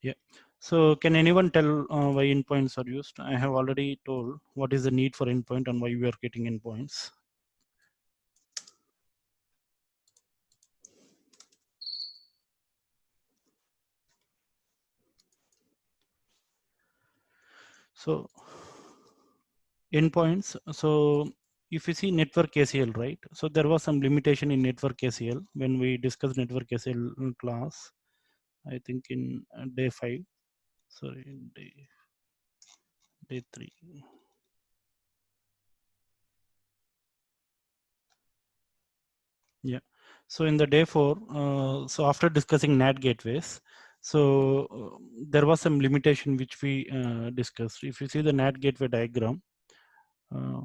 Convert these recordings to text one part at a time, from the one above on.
Yeah. So can anyone tell why endpoints are used? I have already told what is the need for endpoint and why we are getting endpoints. So endpoints. So if you see network ACL, right? So there was some limitation in network ACL when we discussed network ACL in class. I think in day 5. Sorry, in day 3. Yeah. So in the day 4, so after discussing NAT gateways, so there was some limitation which we discussed. If you see the NAT gateway diagram, uh,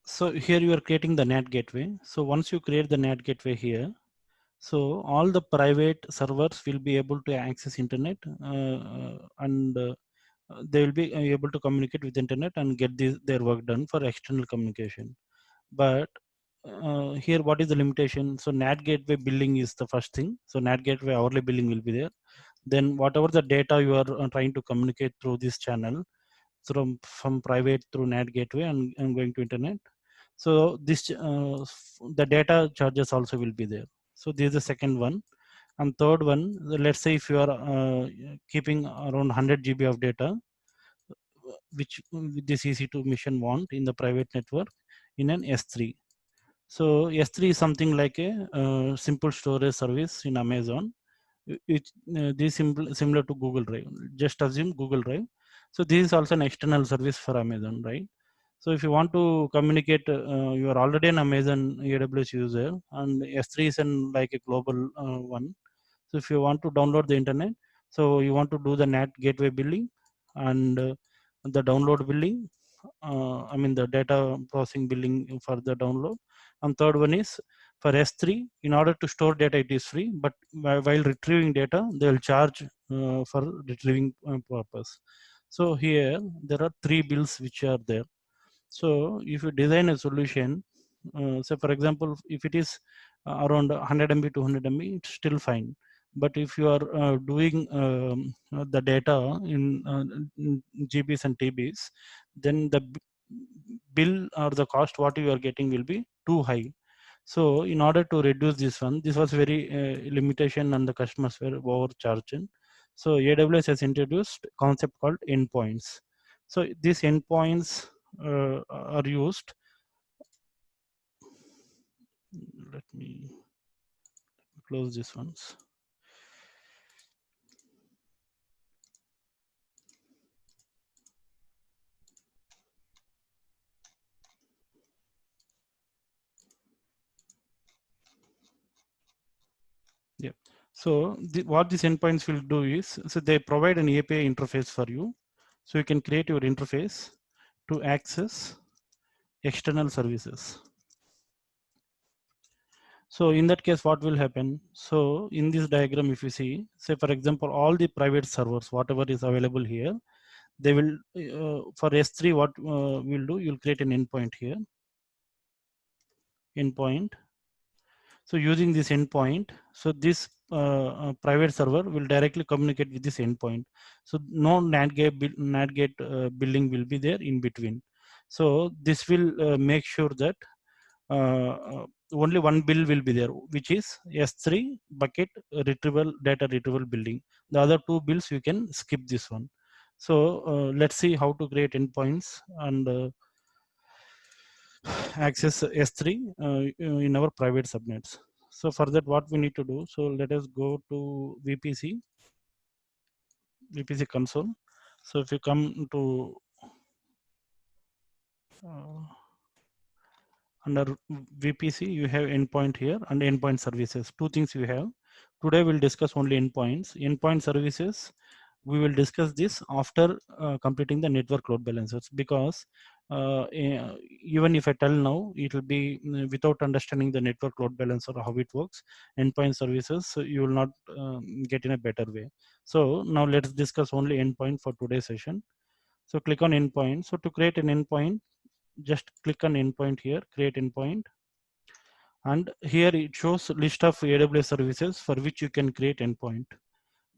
so here you are creating the NAT gateway. So once you create the NAT gateway here, so all the private servers will be able to access internet and they will be able to communicate with internet and get their work done for external communication. But here what is the limitation? So NAT gateway billing is the first thing. So NAT gateway hourly billing will be there. Then whatever the data you are trying to communicate through this channel, from private through NAT gateway and going to internet. So this the data charges also will be there. So this is the second one. And third one, let's say if you are keeping around 100 GB of data, which this EC2 mission want in the private network in an S3. So S3 is something like a simple storage service in Amazon. It this similar to Google Drive. Just assume Google Drive. So this is also an external service for Amazon, right? So if you want to communicate, you are already an Amazon AWS user, and S3 is an like a global one. So if you want to download the internet, so you want to do the NAT gateway billing and the download billing. I mean the data processing billing for the download. And third one is for S3. In order to store data, it is free, but while retrieving data, they will charge for retrieving purpose. So here there are 3 bills which are there. So if you design a solution, say for example, if it is around 100 MB, 200 MB, it's still fine. But if you are doing the data in GBs and TBs, then the bill or the cost what you are getting will be too high. So in order to reduce this one, this was very limitation and the customers were overcharging. So AWS has introduced concept called endpoints. So these endpoints are used. Let me close this ones. Yeah. So what these endpoints will do is, so they provide an API interface for you. So you can create your interface to access external services. So in that case, what will happen? So in this diagram, if you see, say for example, all the private servers, whatever is available here, they will, for S3, what we'll do, you'll create an endpoint here, endpoint. So using this endpoint, so this private server will directly communicate with this endpoint. So no NAT gate building will be there in between. So this will make sure that only one bill will be there, which is S3 bucket retrieval data retrieval building. The other 2 bills you can skip this one. So let's see how to create endpoints and access S3 in our private subnets. So for that, what we need to do? So let us go to VPC console. So if you come to uh, under VPC, you have endpoint here and endpoint services. 2 things you have. Today we'll discuss only endpoints. Endpoint services we will discuss this after completing the network load balancers, because even if I tell now, it will be without understanding the network load balancer, how it works, endpoint services, so you will not get in a better way. So now let's discuss only endpoint for today's session. So click on endpoint. So to create an endpoint, just click on endpoint here, create endpoint. And here it shows list of AWS services for which you can create endpoint.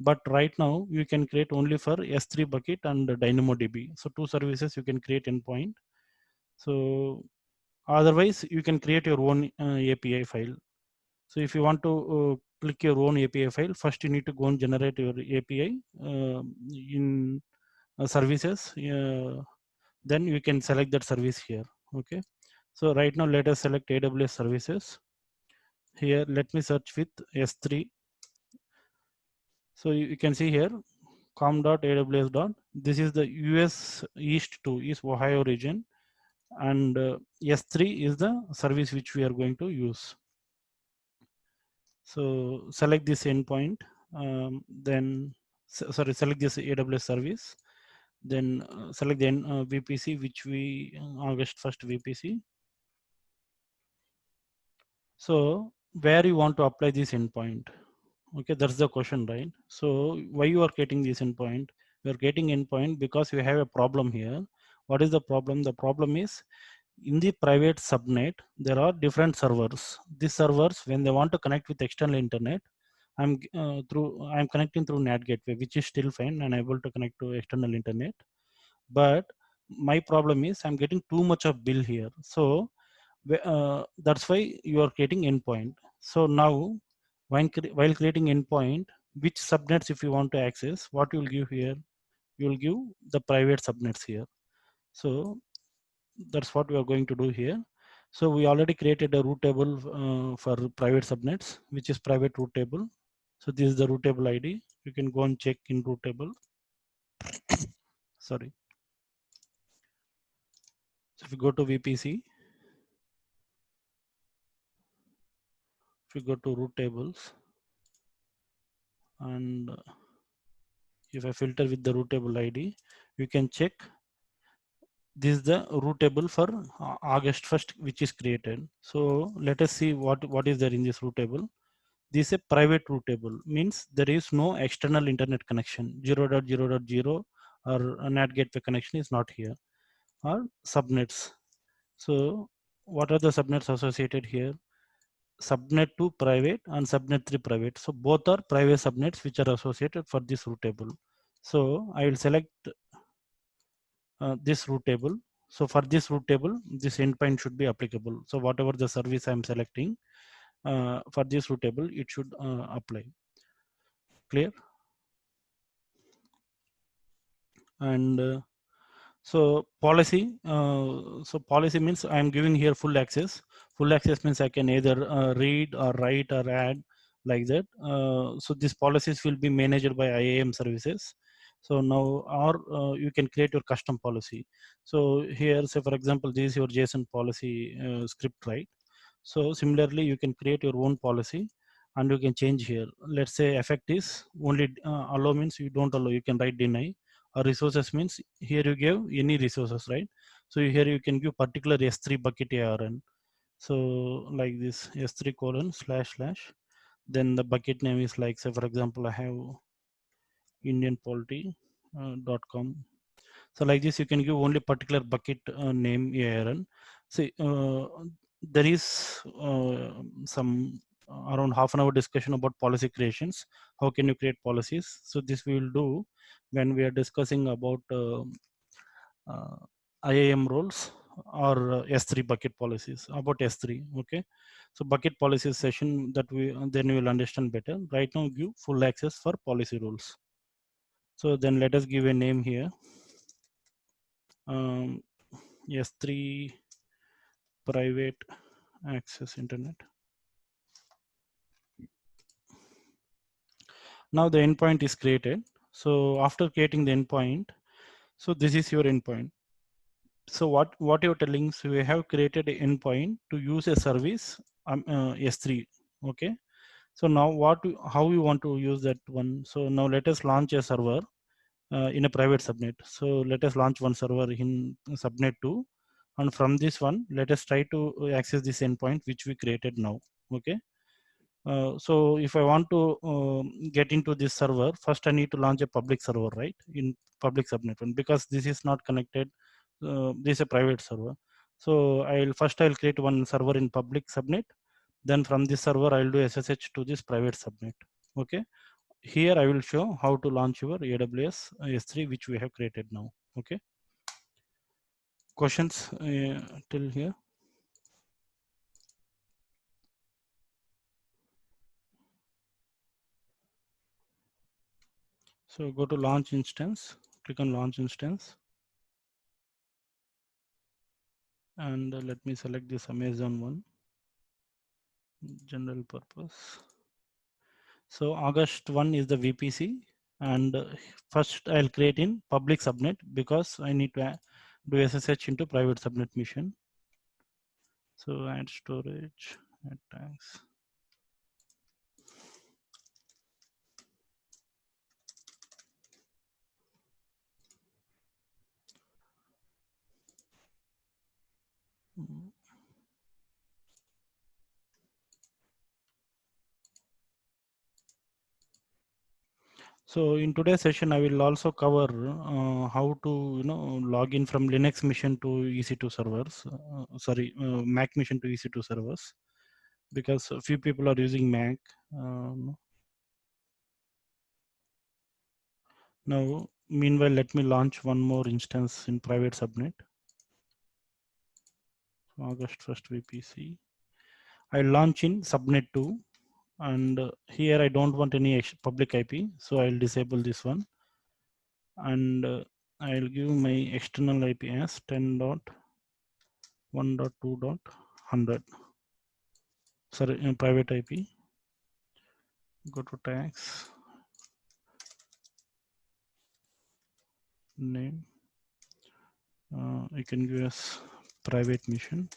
But right now you can create only for S3 bucket and DynamoDB. So two services you can create endpoint. So otherwise you can create your own API file. So if you want to click your own API file, first you need to go and generate your API in services. Then you can select that service here. Okay. So right now let us select AWS services. Here let me search with S3. So you can see here com.aws. This is the US East 2 is Ohio region, and S3 is the service which we are going to use. So select this endpoint, then sorry, select this AWS service, then select the VPC, which we August 1st VPC. So where you want to apply this endpoint? Okay, that's the question, right? So why you are getting this endpoint? You are getting endpoint because you have a problem here. What is the problem? The problem is in the private subnet, there are different servers. These servers, when they want to connect with external internet, I'm connecting through NAT gateway, which is still fine and able to connect to external internet. But my problem is I'm getting too much of bill here. So that's why you are creating endpoint. So now while creating endpoint, which subnets if you want to access, what you will give here, you will give the private subnets here. So that's what we are going to do here. So we already created a root table for private subnets, which is private root table. So this is the root table ID. You can go and check in root table. Sorry. So if you go to VPC, if you go to root tables, and if I filter with the root table ID, you can check this is the root table for August 1st, which is created. So let us see what is there in this root table. This is a private root table, means there is no external internet connection. 0.0.0 or a NAT gateway connection is not here, or subnets. So what are the subnets associated here? Subnet 2 private and subnet 3 private. So both are private subnets which are associated for this root table. So I will select this root table. So for this root table, this endpoint should be applicable. So whatever the service I'm selecting for this root table, it should apply. Clear? And so policy. So policy means I'm giving here full access. Full access means I can either read or write or add like that. So these policies will be managed by IAM services. So now, or you can create your custom policy. So here, say for example, this is your JSON policy script, right? So similarly, you can create your own policy and you can change here. Let's say effect is only allow means you don't allow, you can write deny, or resources means here you give any resources, right? So here you can give particular S3 bucket ARN. So like this S3 colon slash slash, then the bucket name is like, say for example, I have indianpolity.com. So like this, you can give only particular bucket name ARN. See, there is some around half an hour discussion about policy creations. How can you create policies? So this we will do when we are discussing about uh, IAM roles or S3 bucket policies, about S3. Okay. So bucket policies session that we then we will understand better. Right now, give full access for policy rules. So then let us give a name here. S3 private access internet. Now the endpoint is created. So after creating the endpoint, so this is your endpoint. So what you're telling, so we have created an endpoint to use a service S3. Okay. So now how we want to use that one. So now let us launch a server. in a private subnet. So let us launch one server in subnet 2, and from this one let us try to access this endpoint which we created now. Okay. So if I want to get into this server, first I need to launch a public server, right, in public subnet one, because this is not connected. This is a private server. So I'll create one server in public subnet. Then from this server I'll do SSH to this private subnet. Okay. Here I will show how to launch your AWS S3 which we have created now. Okay. Questions till here? So go to launch instance, click on launch instance, and let me select this Amazon one, general purpose. So August 1 is the VPC, and first I'll create in public subnet because I need to do SSH into private subnet mission. So add storage, add tags. So in today's session, I will also cover how to log in from Linux machine to EC2 servers. Mac machine to EC2 servers, because a few people are using Mac. Now, meanwhile, let me launch one more instance in private subnet. August 1st VPC. I launch in subnet 2, and here I don't want any public IP, so I'll disable this one, and I'll give my external IP as 10.1.2.100. Sorry, in private IP. Go to tags, name. You can give us private mission.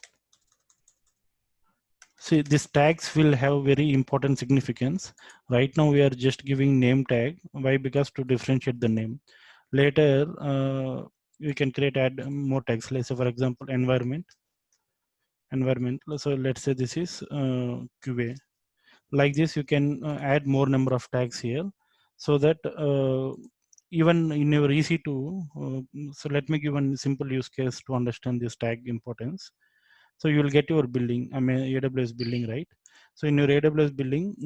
See, these tags will have very important significance. Right now, we are just giving name tag. Why? Because to differentiate the name. Later, we can add more tags. Let's say, for example, environment. So let's say this is QA. Like this, you can add more number of tags here, so that even in your EC2. So let me give one simple use case to understand this tag importance. So you will get your billing, I mean AWS billing, right? So in your AWS billing,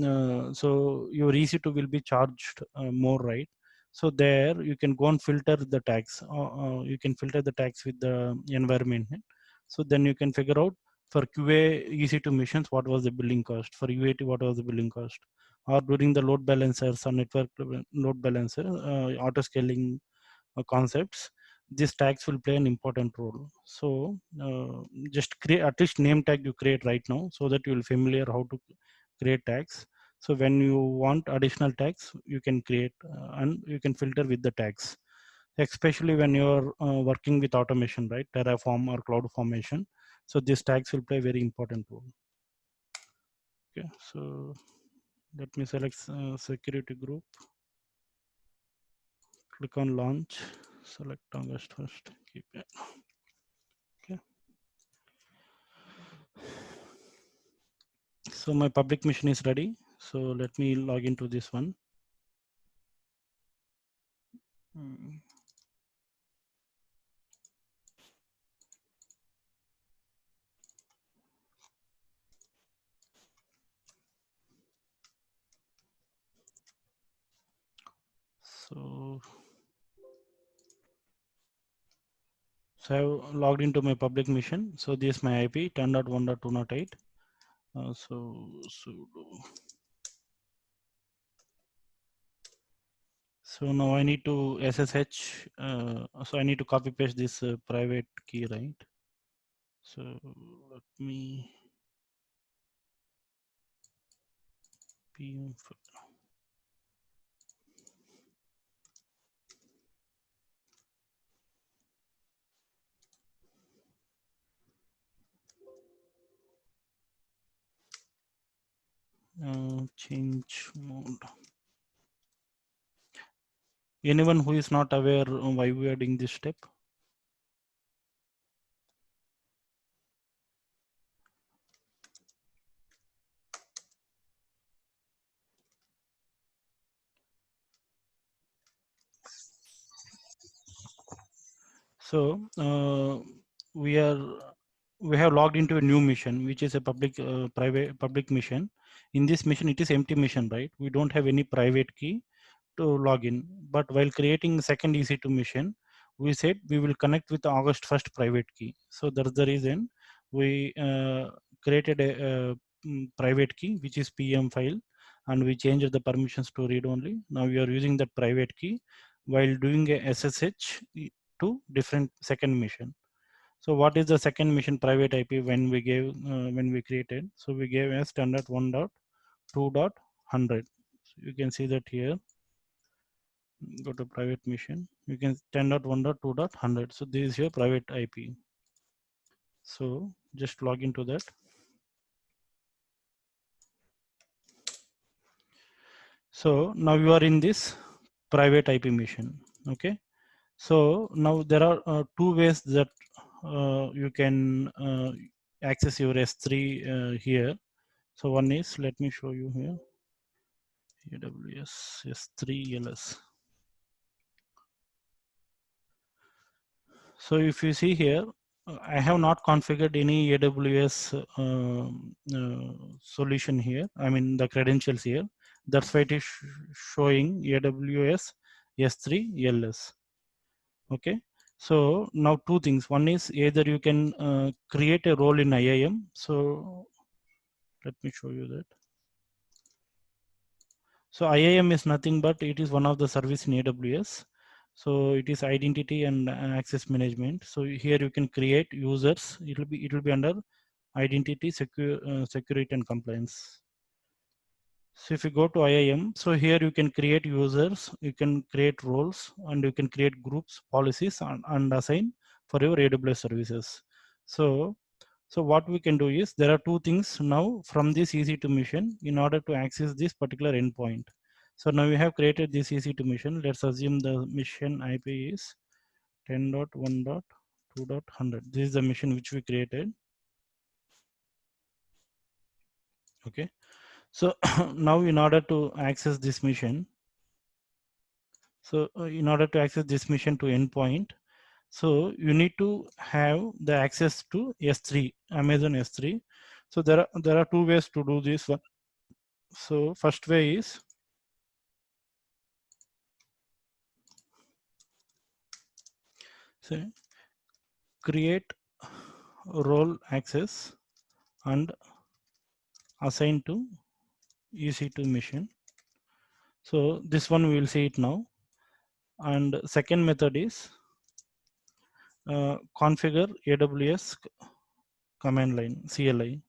so your EC2 will be charged more, right? So there you can go and filter the tags. You can filter the tags with the environment. So then you can figure out for QA EC2 missions what was the billing cost, for UAT what was the billing cost, or during the load balancers or network load balancer auto scaling concepts, these tags will play an important role. So just create at least name tag you create right now, so that you will familiar how to create tags. So when you want additional tags, you can create and you can filter with the tags, especially when you're working with automation, right? Terraform or cloud formation. So these tags will play very important role. Okay, so let me select security group, click on launch, select August 1st, keep it. Okay. So my public mission is ready. So let me log into this one. So I've logged into my public mission. So this is my IP 10.1.2.8. So sudo. So now I need to SSH. So I need to copy paste this private key, right? So let me PM change mode. Anyone who is not aware why we are doing this step? So we have logged into a new mission, which is a public mission. In this mission, it is empty mission, right? We don't have any private key to log in. But while creating second EC2 mission, we said we will connect with the August 1st private key. So that's the reason we created a private key, which is PM file, and we changed the permissions to read only. Now we are using that private key while doing a SSH to different second mission. So what is the second mission private IP when we created? So we gave as standard 1.2.100. So you can see that here. Go to private mission. You can 10.1.2.100. So this is your private IP. So just log into that. So now you are in this private IP mission. Okay. So now there are two ways that you can access your S3 here. So one is, let me show you here, AWS S3 LS. So if you see here, I have not configured any AWS solution here. I mean the credentials here. That's why it is showing AWS S3 LS. Okay. So now two things. One is either you can create a role in IAM. So let me show you that. So IAM is nothing but it is one of the service in AWS. So it is identity and access management. So here you can create users. It will be under identity, security and compliance. So if you go to IAM, so here you can create users, you can create roles, and you can create groups, policies, and assign for your AWS services. So what we can do is there are two things now from this EC2 mission in order to access this particular endpoint. So now we have created this EC2 mission. Let's assume the mission IP is 10.1.2.100. This is the mission which we created. Okay. So now in order to access this mission, in order to access this mission to endpoint, so you need to have the access to S3, Amazon S3. So there are two ways to do this one. So first way is create role access and assign to EC2 mission. So this one we will see it now. And second method is configure AWS command line CLI,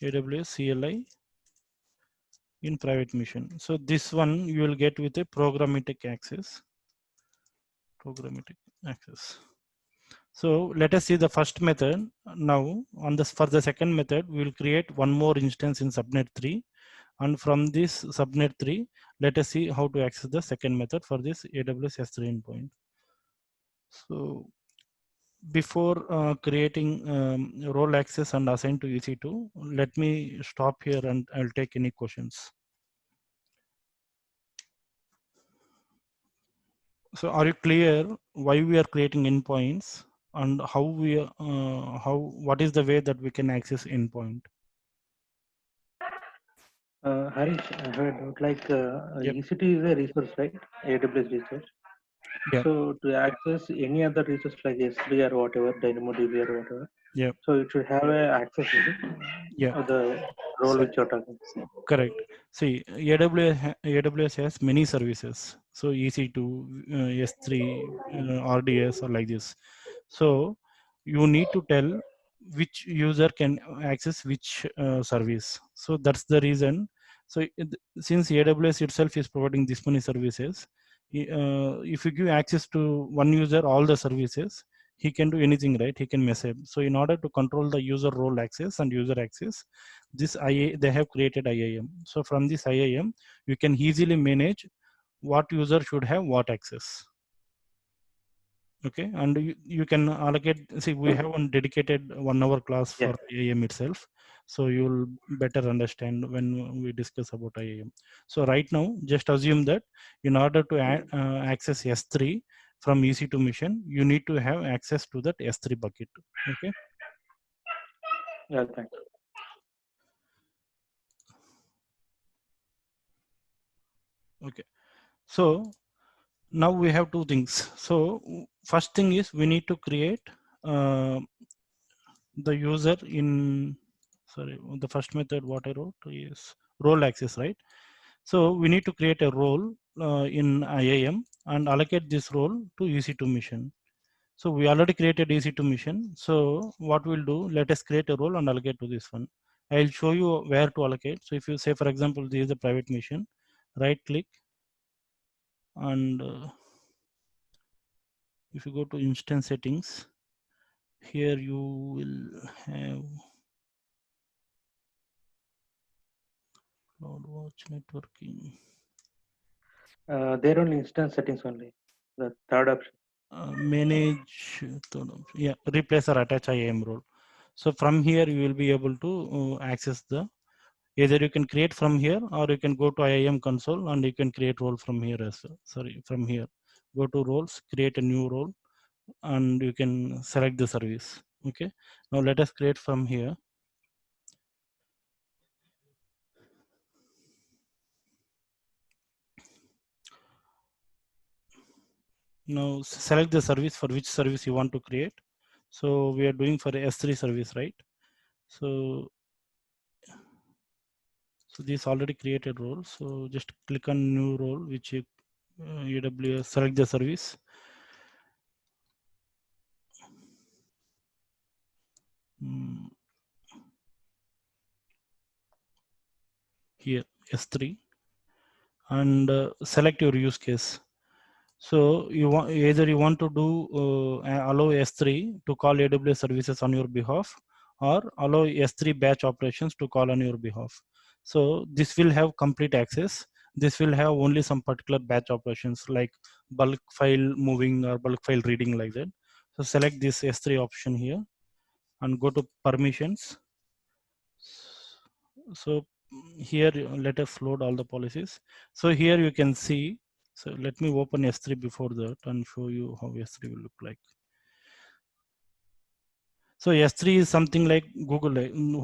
AWS CLI in private mission. So this one you will get with a programmatic access. So let us see the first method. Now on this, for the second method, we will create one more instance in subnet 3. And from this subnet 3, let us see how to access the second method for this AWS S3 endpoint. So before creating role access and assign to EC2, let me stop here and I'll take any questions. So are you clear why we are creating endpoints and how what is the way that we can access endpoint? Harish, I heard like Yep. EC2 is a resource, right? AWS resource. Yeah. So to access any other resource like S3 or whatever, DynamoDB or whatever, Yeah. so it should have a access, is it? Yeah. Or the role which you're talking. Correct. See, AWS has many services. So EC2, S3, RDS, or like this. So you need to tell which user can access which service. So that's the reason. So since AWS itself is providing this many services, if you give access to one user all the services, he can do anything, right? He can mess up. So in order to control the user role access and user access, this IA they have created IAM. So from this IAM, you can easily manage what user should have what access. Okay, and you can allocate. See, we have one dedicated 1 hour class for IAM itself, so you'll better understand when we discuss about IAM. So right now, just assume that in order to access S3 from EC2 mission, you need to have access to that S3 bucket. Okay. Yeah, thanks. Okay. So now we have two things. So first thing is we need to create the user in, sorry, the first method what I wrote is role access, right? So we need to create a role in IAM and allocate this role to EC2 mission. So we already created EC2 mission. So what we'll do, let us create a role and allocate to this one. I'll show you where to allocate. So if you say, for example, this is a private mission, right click, and if you go to instance settings, here you will have CloudWatch networking. They're only instance settings only. The third option. Manage, yeah, replace or attach IAM role. So from here you will be able to access the, either you can create from here or you can go to IAM console and you can create role from here as well. Sorry, from here, go to roles, create a new role, and you can select the service. Okay, now let us create from here. Now select the service for which service you want to create. So we are doing for S3 service, right? So this already created role. So just click on new role, which you AWS, select the service. Here S3, and select your use case. So you want, either you want to do allow S3 to call AWS services on your behalf, or allow S3 batch operations to call on your behalf. So this will have complete access. This will have only some particular batch operations like bulk file moving or bulk file reading, like that. So select this S3 option here and go to permissions. So here let us load all the policies. So here you can see, so let me open S3 before that and show you how S3 will look like. So S3 is something like Google,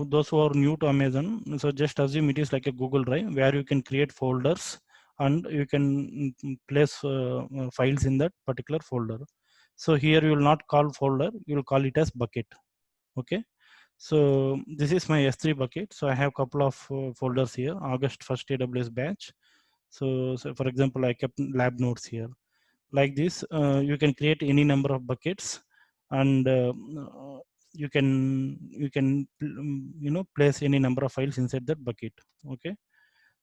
those who are new to Amazon, so just assume it is like a Google Drive where you can create folders and you can place files in that particular folder. So here you will not call folder, you will call it as bucket. Okay. So this is my S3 bucket. So I have a couple of folders here, August 1st AWS batch. So for example, I kept lab notes here. Like this, you can create any number of buckets, and you can place any number of files inside that bucket. Okay.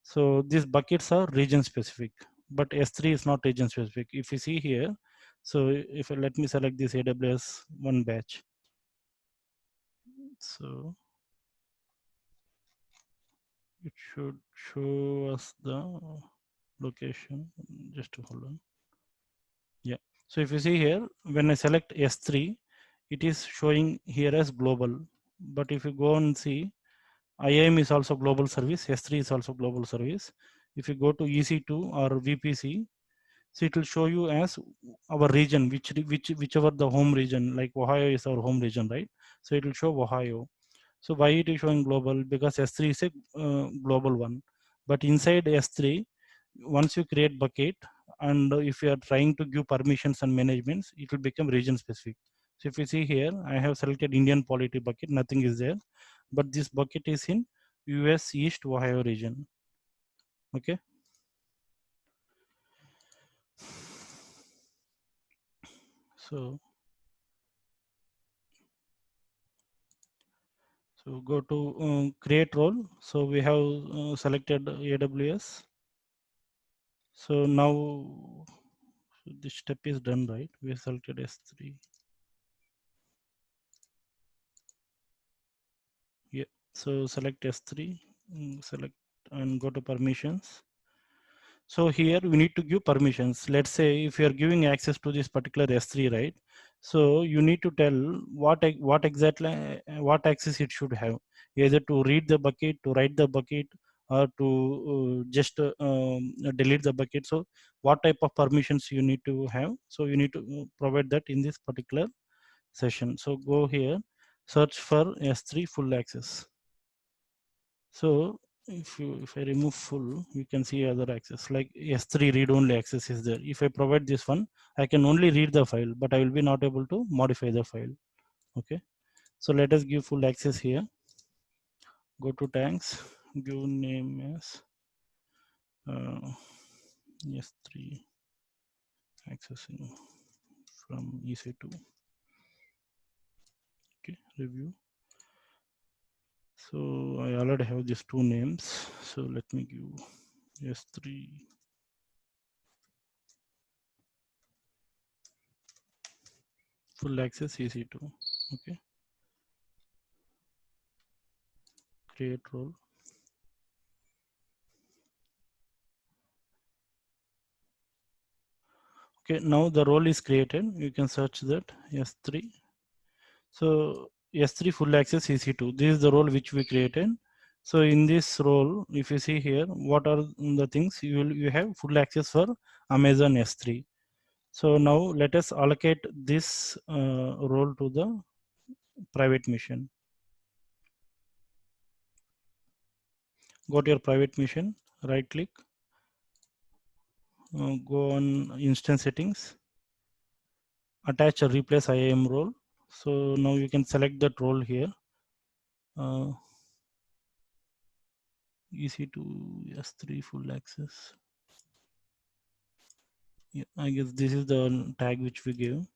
So these buckets are region specific, but S3 is not region specific. If you see here, so if let me select this AWS one batch. So it should show us the location. Just hold on. Yeah. So if you see here, when I select S3, it is showing here as global. But if you go and see, IAM is also global service. S3 is also global service. If you go to EC2 or VPC, so it will show you as our region, whichever the home region, like Ohio is our home region, right? So it will show Ohio. So why it is showing global? Because S3 is a global one. But inside S3, once you create bucket, and if you are trying to give permissions and managements, it will become region specific. So if you see here, I have selected Indian polity bucket, nothing is there. But this bucket is in US East Ohio region. Okay. So go to create role. So we have selected AWS. So now this step is done, right? We selected S3. Yeah. So select S3, select and go to permissions. So here we need to give permissions. Let's say if you are giving access to this particular S3, right? So you need to tell what exactly what access it should have, either to read the bucket, to write the bucket, or to just delete the bucket. So what type of permissions you need to have? So you need to provide that in this particular session. So go here, search for S3 full access. So if I remove full, you can see other access like S3 read only access is there. If I provide this one, I can only read the file, but I will be not able to modify the file. Okay. So let us give full access here. Go to tags, give name as S3 accessing from EC2. Okay, review. So I already have these two names. So let me give S3 full access EC2. Okay, create role. Okay, now the role is created. You can search that S3. So S3 full access EC2. This is the role which we created. So in this role, if you see here, what are the things you have full access for Amazon S3. So now let us allocate this role to the private machine. Go to your private machine, right click, go on instance settings, attach a replace IAM role. So now you can select that role here. EC2 S3 full access. Yeah, I guess this is the tag which we give.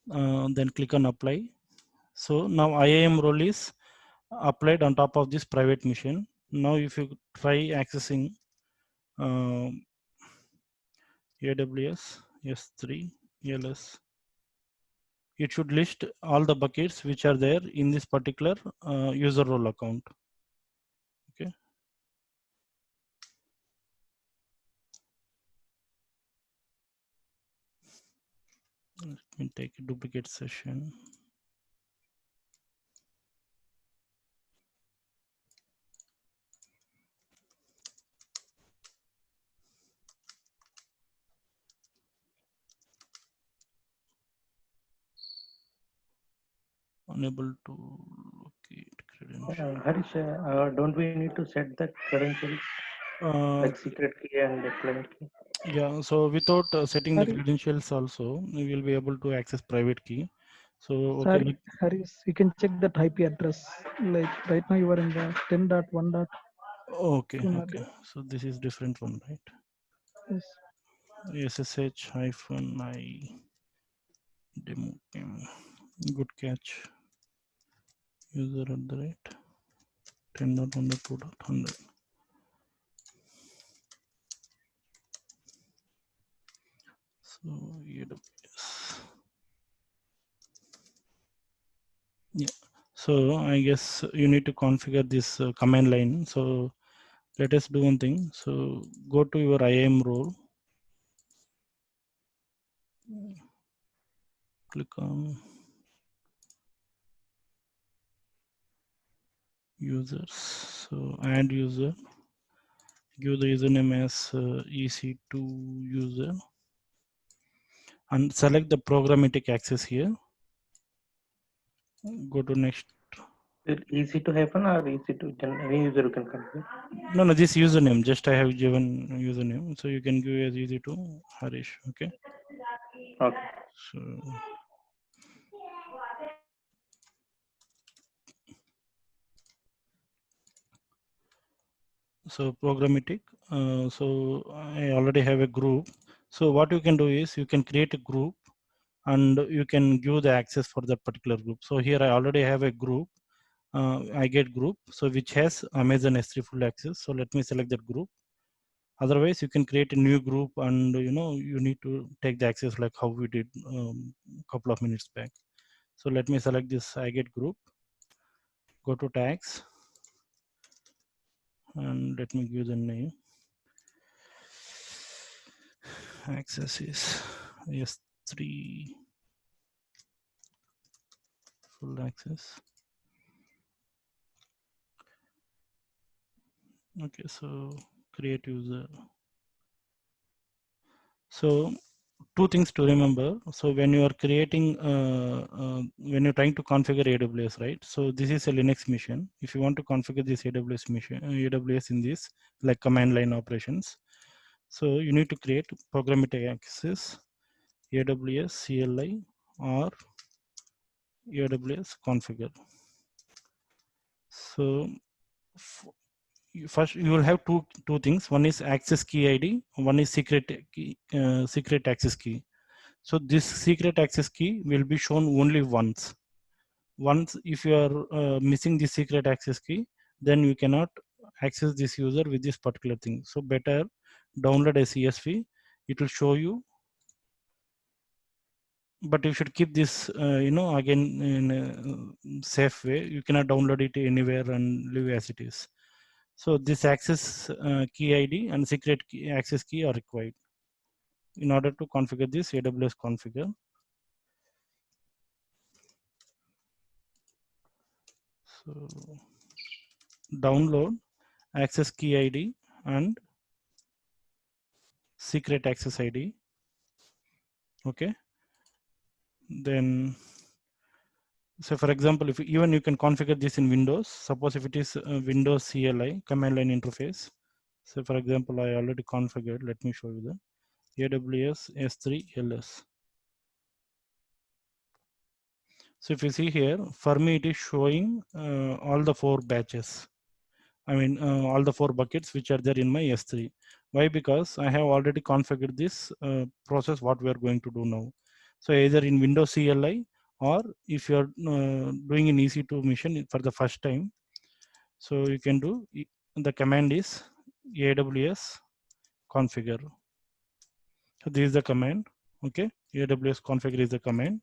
Then click on apply. So now IAM role is applied on top of this private machine. Now if you try accessing AWS S3 ELS, it should list all the buckets which are there in this particular user role account. Okay. Let me take a duplicate session. Unable to locate credentials. Harish, don't we need to set the credentials like secret key and the client key? Yeah, so without setting the Sorry, credentials also, we will be able to access private key. So, okay, sorry, Haris, you can check that IP address. Like right now you are in the 10.1.2 okay. network. So this is different one, right? Yes. SSH hyphen I demo name. Good catch. User at the rate 10.1.2.100. So AWS. Yeah. So I guess you need to configure this command line. So let us do one thing. So go to your IAM role. Click on users. So add user. Give the username as EC2 user and select the programmatic access here. Go to next. Is it easy to hyphen or easy to any user you can configure? No, this username. Just I have given username, so you can give as EC2 Harish. Okay. Okay. So. So programmatic. So I already have a group. So what you can do is you can create a group and you can give the access for that particular group. So here I already have a group. I get group, so which has Amazon S3 full access. So let me select that group. Otherwise, you can create a new group, and you need to take the access like how we did a couple of minutes back. So let me select this I get group. Go to tags, and let me give the name. access is S3 full access. Okay, so create user. So two things to remember. So when you are creating, when you're trying to configure AWS, right? So this is a Linux machine. If you want to configure this AWS machine, AWS in this, like command line operations, so you need to create programmatic access, AWS CLI or AWS configure. So first you will have two things. One is access key ID. One is secret key, secret access key. So this secret access key will be shown only once. Once if you are missing the secret access key, then you cannot access this user with this particular thing. So better download a CSV. It will show you, but you should keep this, again in a safe way. You cannot download it anywhere and leave as it is. So this access key ID and secret key, access key are required in order to configure this AWS configure. So download access key ID and secret access ID. Okay. Then, so for example, if even you can configure this in Windows, suppose if it is Windows CLI command line interface. So for example, I already configured, let me show you the AWS S3 LS. So if you see here, for me, it is showing all the 4 batches. I mean, all the 4 buckets which are there in my S3. Why? Because I have already configured this process, what we are going to do now. So either in Windows CLI or if you are doing an EC2 mission for the first time, so you can do, the command is AWS configure. So this is the command. Okay, AWS configure is the command.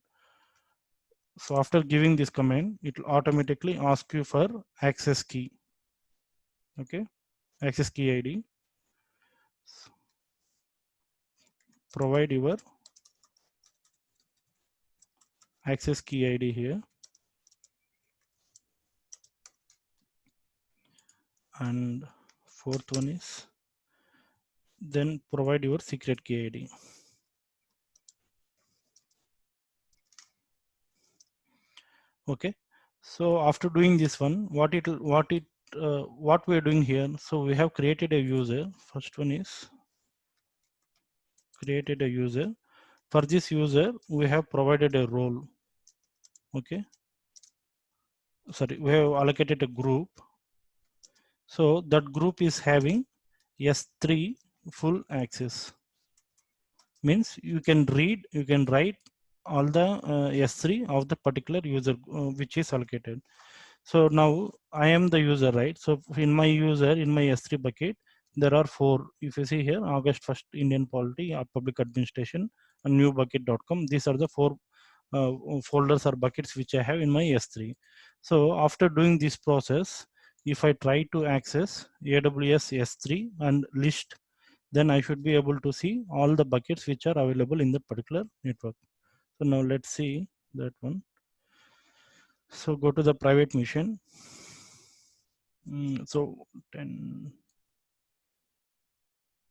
So after giving this command, it will automatically ask you for access key. Okay, access key ID. Provide your access key ID here, and fourth one is then provide your secret key ID. Okay, so after doing this one, what we are doing here, so we have created a user. First one is created a user. For this user we have provided a role. Okay, sorry, we have allocated a group. So that group is having S3 full access, means you can read, you can write all the S3 of the particular user which is allocated. So now I am the user, right? So in my user, in my S3 bucket, there are 4. If you see here, August 1st, Indian Polity, Public Administration, and new bucket.com. These are the 4 folders or buckets which I have in my S3. So after doing this process, if I try to access AWS S3 and list, then I should be able to see all the buckets which are available in that particular network. So now let's see that one. So go to the private machine. So 10,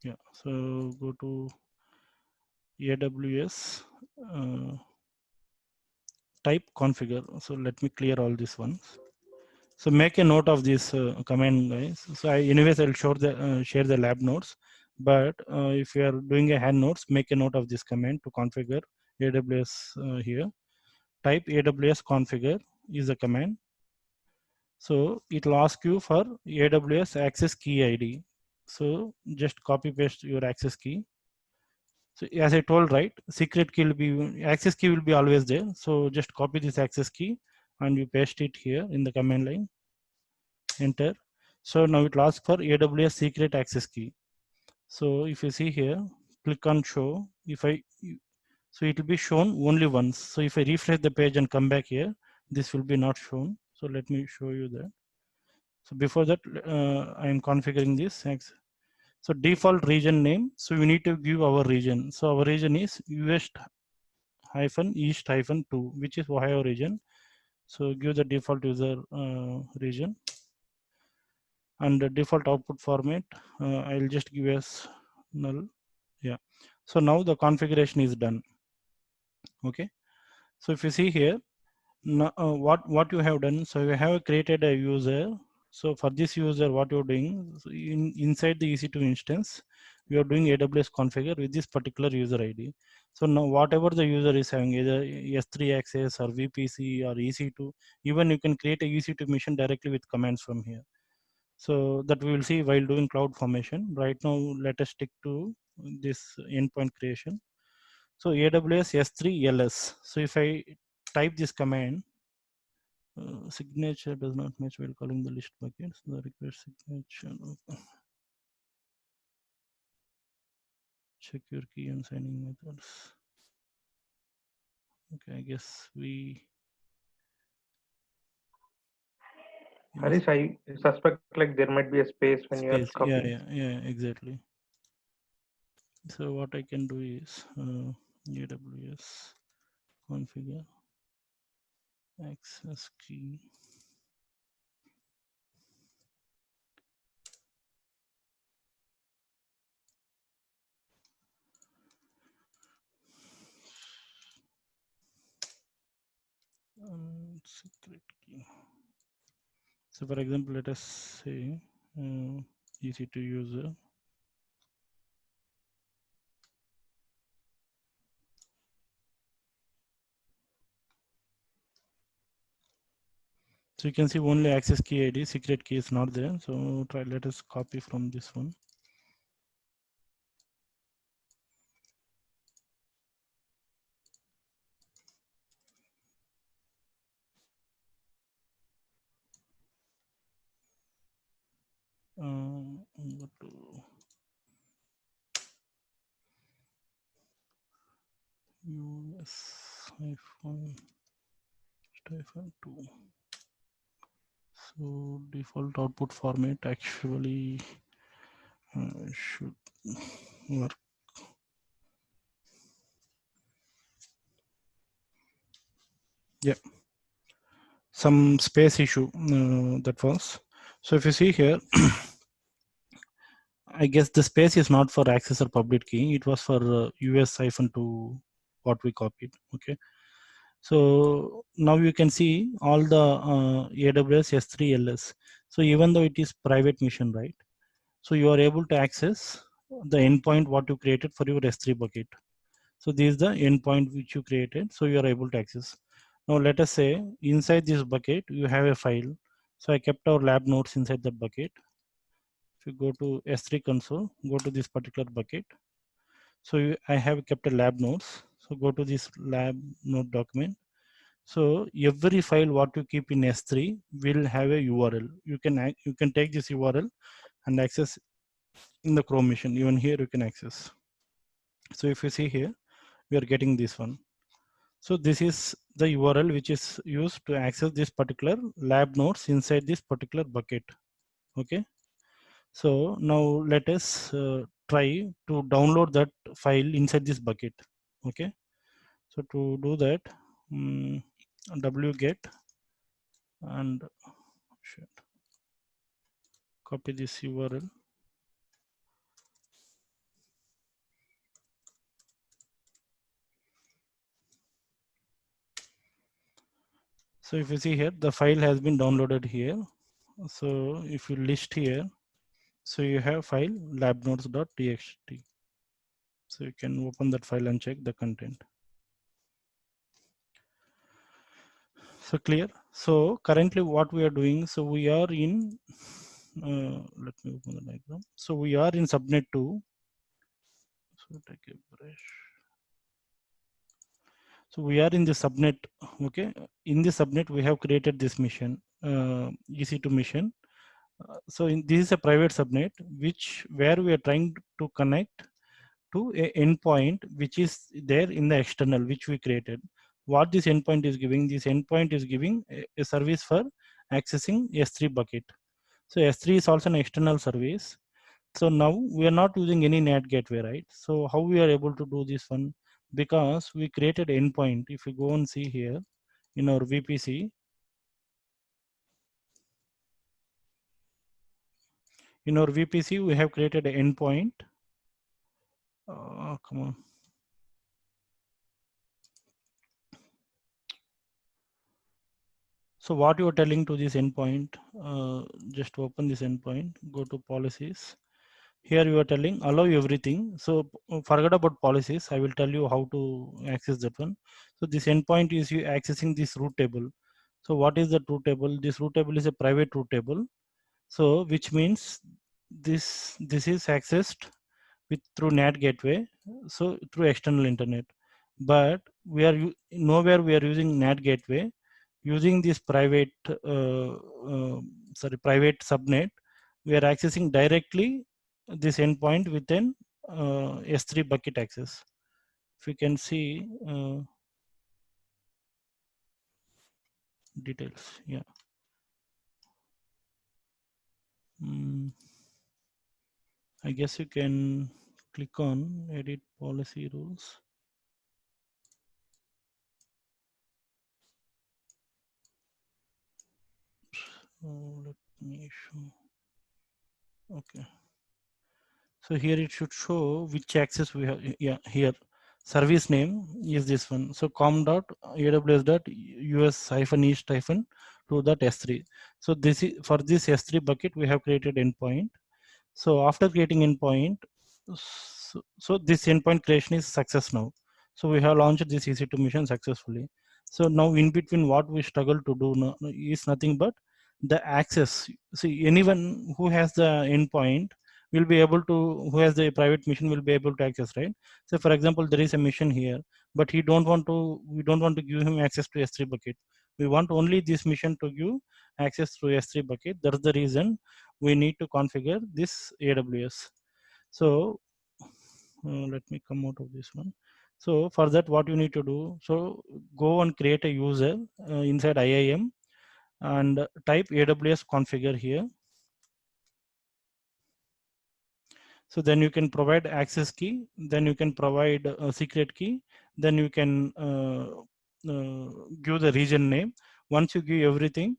yeah. So go to AWS, type configure. So let me clear all these ones. So make a note of this command, guys. So anyways, I'll share the lab notes. But if you are doing a hand notes, make a note of this command to configure AWS here. Type AWS configure is the command. So it will ask you for AWS access key ID. So just copy paste your access key. So as I told, right, secret key will be, access key will be always there. So just copy this access key and you paste it here in the command line. Enter. So now it will ask for AWS secret access key. So if you see here, click on show. So it will be shown only once. So if I refresh the page and come back here, this will be not shown. So let me show you that. So before that, I am configuring this. So default region name. So we need to give our region. So our region is US-East-2, which is Ohio region. So give the default user region, and the default output format. I'll just give as null. Yeah. So now the configuration is done. Okay. So if you see here, what you have done, so you have created a user. So for this user, what you're doing, so inside the EC2 instance, you are doing AWS configure with this particular user ID. So now whatever the user is having, either S3 access or VPC or EC2, even you can create a EC2 mission directly with commands from here. So that we will see while doing cloud formation. Right now, let us stick to this endpoint creation. So AWS S3 LS. So if I type this command, signature does not match while calling the list buckets. The required signature. Check your key and signing methods. Okay, I guess we. Harish, I suspect like there might be a space when you are Space. copying. Yeah, exactly. So what I can do is AWS configure access key. Secret key. So for example, let us say EC2 user. So you can see only access key ID, secret key is not there. So let us copy from this one. Go to US-2. So default output format actually should work. Yeah, some space issue that was. So if you see here, I guess the space is not for access or public key. It was for US-2 what we copied. Okay. So now you can see all the AWS S3 LS. So even though it is private mission, right? So you are able to access the endpoint what you created for your S3 bucket. So this is the endpoint which you created. So you are able to access. Now let us say inside this bucket, you have a file. So I kept our lab notes inside that bucket. If you go to S3 console, go to this particular bucket. So I have kept a lab notes. So go to this lab note document. So every file what you keep in S3 will have a URL. You can take this URL and access in the Chrome machine. Even here you can access. So if you see here, we are getting this one. So this is the URL which is used to access this particular lab nodes inside this particular bucket. Okay. So now let us try to download that file inside this bucket. Okay. So to do that, wget and copy this URL. So if you see here, the file has been downloaded here. So if you list here, so you have file labnodes.txt. So you can open that file and check the content. So clear. So currently what we are doing, so we are in, let me open the diagram. So we are in subnet 2. So take a brush. So we are in the subnet. Okay. In the subnet, we have created this mission, EC2 mission. So this is a private subnet where we are trying to connect to a endpoint which is there in the external which we created. What this endpoint is giving? This endpoint is giving a service for accessing S3 bucket. So S3 is also an external service. So now we are not using any NAT gateway, right? So how we are able to do this one? Because we created endpoint. If you go and see here in our VPC, we have created an endpoint. Come on. So what you are telling to this endpoint, just open this endpoint, go to policies. Here you are telling allow everything. So forget about policies. I will tell you how to access that one. So this endpoint is you accessing this root table. So what is the root table? This root table is a private root table. So which means this is accessed with through NAT gateway. So through external internet. But we are nowhere we are using NAT gateway. Using this private private subnet, we are accessing directly this endpoint within S3 bucket access. If you can see details, yeah. I guess you can click on edit policy rules. So let me show. Okay. So here it should show which access we have. Yeah, here service name is this one. So com.aws.us-east-to.s3. So this is for this S3 bucket we have created endpoint. So after creating endpoint, so this endpoint creation is success now. So we have launched this EC2 mission successfully. So now in between what we struggle to do now is nothing but the access. See, anyone who has the endpoint will be able to, who has the private mission will be able to access, right? So for example, there is a mission here, but we don't want to give him access to S3 bucket. We want only this mission to give access through S3 bucket. That's the reason we need to configure this AWS. So let me come out of this one. So for that, what you need to do, so go and create a user inside IIM and type AWS configure here. So then you can provide access key, then you can provide a secret key, then you can give the region name. Once you give everything,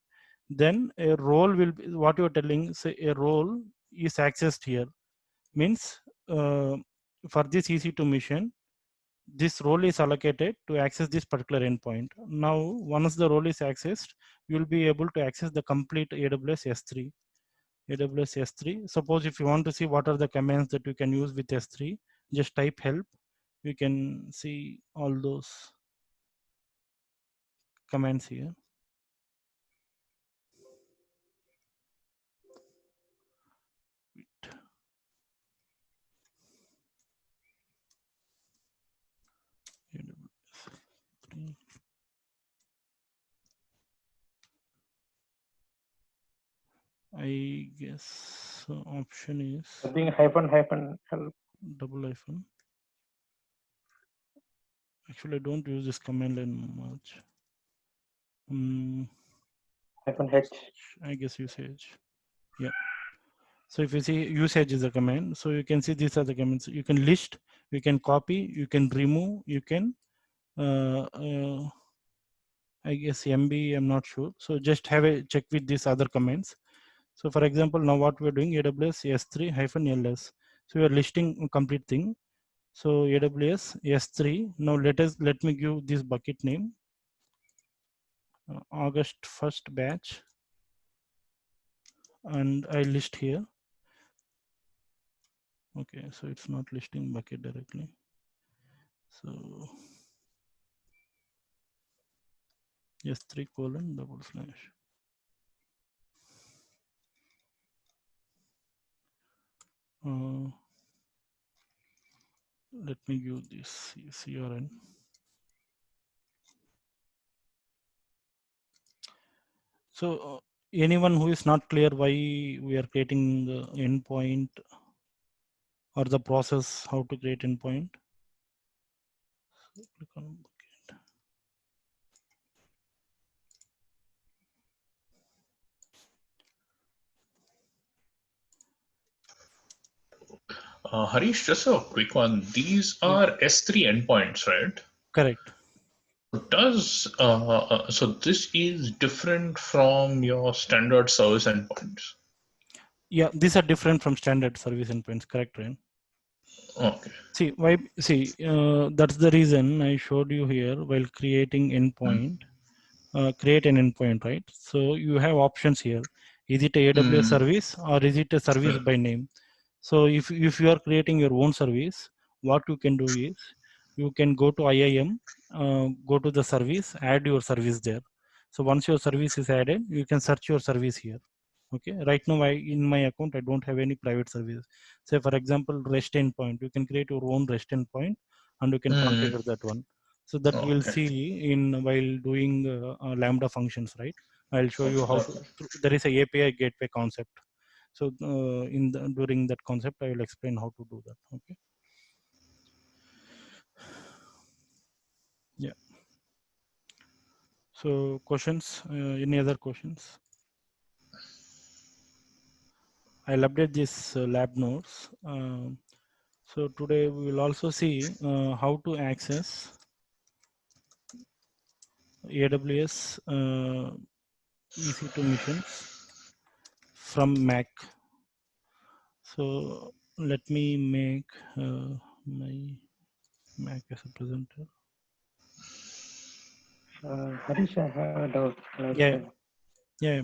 then a role will be what you are telling. Say a role is accessed here, means for this EC2 mission, this role is allocated to access this particular endpoint. Now, once the role is accessed, you will be able to access the complete AWS S3. AWS S3. Suppose if you want to see what are the commands that you can use with S3, just type help. You can see all those commands here. I guess option is being hyphen help. double hyphen. Actually, I don't use this command line much. Hyphen H. I guess usage. Yeah. So if you see usage is a command, so you can see these are the commands. You can list, you can copy, you can remove, you can I guess MB, I'm not sure. So just have a check with these other commands. So for example, now what we're doing AWS S3-ls. So we are listing a complete thing. So AWS S3. Now let me give this bucket name. August 1st batch. And I list here. Okay, so it's not listing bucket directly. So S3:// let me give this CRN. So anyone who is not clear why we are creating the endpoint or the process how to create endpoint? So click on bucket. Harish, just a quick one. These are S3 endpoints, right? Correct. So this is different from your standard service endpoints. Yeah, these are different from standard service endpoints. Correct, Ryan? Okay. See, why? See, that's the reason I showed you here while creating endpoint. Create an endpoint, right? So you have options here. Is it a AWS service or is it a service by name? So if you are creating your own service, what you can do is you can go to IIM, go to the service, add your service there. So once your service is added, you can search your service here. Okay. Right now, in my account, I don't have any private service. Say for example, REST endpoint. You can create your own REST endpoint, and you can configure that one. So that we'll see in while doing Lambda functions, right? I'll show you how to. There is a API gateway concept. So during that concept, I will explain how to do that. Okay. Yeah. So questions? Any other questions? I'll update this lab notes. So today we will also see how to access AWS EC2 missions from Mac. So let me make my Mac as a presenter. Harish, I have a doubt. Yeah.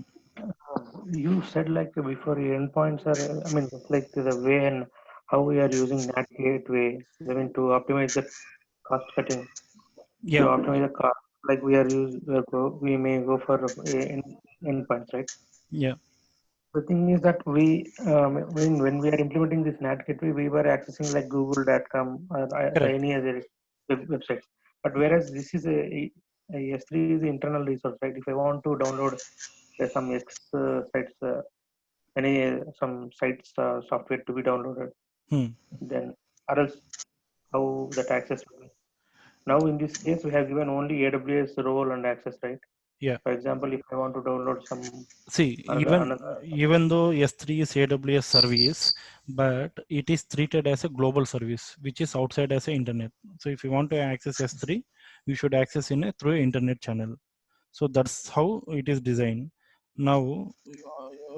You said like before endpoints are, I mean, just like the way and how we are using NAT gateway, I mean, to optimize the cost cutting, to optimize the cost, like we may go for endpoints, right? Yeah. The thing is that when we are implementing this NAT gateway, we were accessing like Google.com or any other website. But whereas this is a S3 is the internal resource, right? If I want to download some X sites, some sites software to be downloaded, then or else how that access will be. Now in this case, we have given only AWS role and access, right? Yeah. For example, if I want to download some, even though S3 is AWS service, but it is treated as a global service, which is outside as a internet. So if you want to access S3, you should access through internet channel. So that's how it is designed. Now,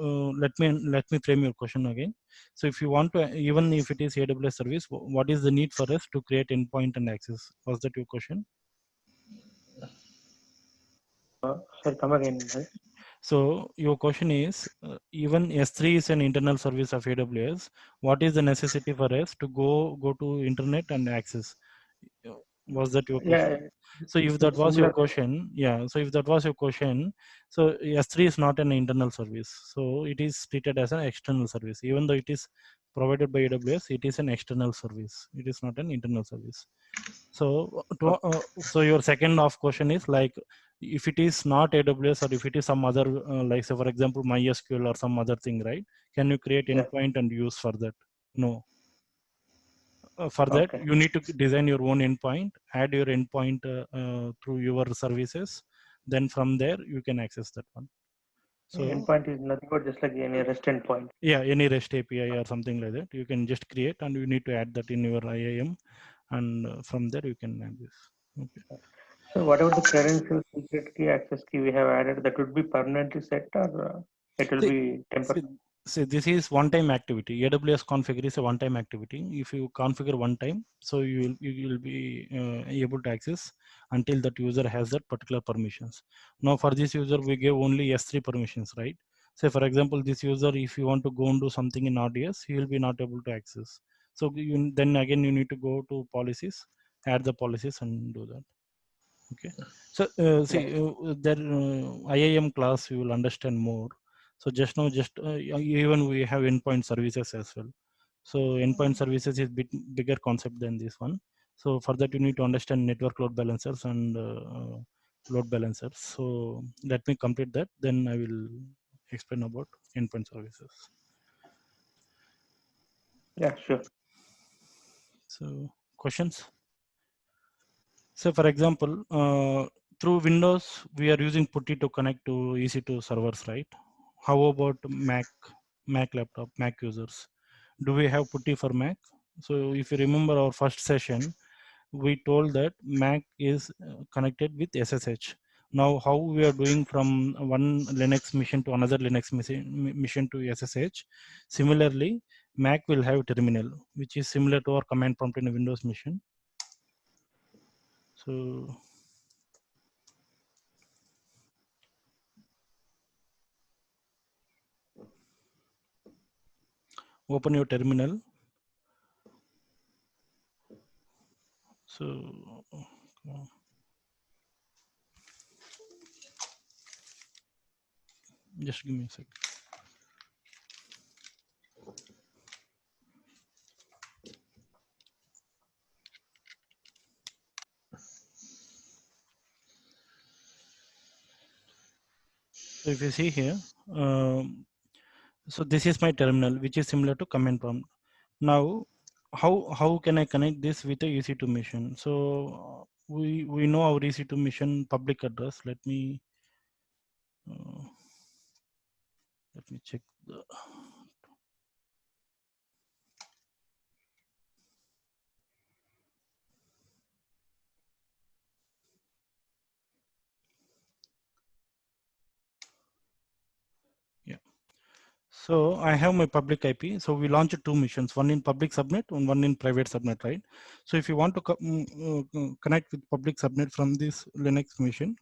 let me frame your question again. So if you want to, even if it is AWS service, what is the need for us to create endpoint and access? Was that your question? sorry, come again. Right? So your question is, even S3 is an internal service of AWS. What is the necessity for us to go to internet and access? Was that your question? Yeah. So if that was your question, yeah. So if that was your question, so S3 is not an internal service. So it is treated as an external service. Even though it is provided by AWS, it is an external service. It is not an internal service. So so your second off question is like, if it is not AWS or if it is some other like say for example MySQL or some other thing, right? Can you create endpoint and use for that? No. For that you need to design your own endpoint, add your endpoint through your services, then from there you can access that one. So endpoint is nothing but just like any REST endpoint. Yeah, any REST API or something like that you can just create, and you need to add that in your IAM, and from there you can add this. Okay. So whatever the credential, secret key, access key we have added, that would be permanently set, or it will be temporary. See, this is one-time activity. AWS configure is a one-time activity. If you configure one time, so you will be able to access until that user has that particular permissions. Now for this user, we give only S3 permissions, right? Say for example, this user, if you want to go and do something in RDS, he will be not able to access. So then again, you need to go to policies, add the policies, and do that. Okay. So see, there IAM class you will understand more. So just now, even we have endpoint services as well. So endpoint services is bigger concept than this one. So for that you need to understand network load balancers and load balancers. So let me complete that. Then I will explain about endpoint services. Yeah, sure. So questions? So for example, through Windows, we are using PuTTY to connect to EC2 servers, right? How about Mac laptop, Mac users? Do we have PuTTY for Mac? So if you remember our first session, we told that Mac is connected with SSH. Now how we are doing from one Linux machine to another Linux machine to SSH. Similarly, Mac will have terminal, which is similar to our command prompt in a Windows machine. So open your terminal. So just give me a second. So if you see here, so this is my terminal, which is similar to command prompt. Now, how can I connect this with a EC2 machine? So we know our EC2 machine public address. Let me check the. Yeah. So I have my public IP. So we launched two missions, one in public subnet and one in private subnet, right? So if you want to connect with public subnet from this Linux machine,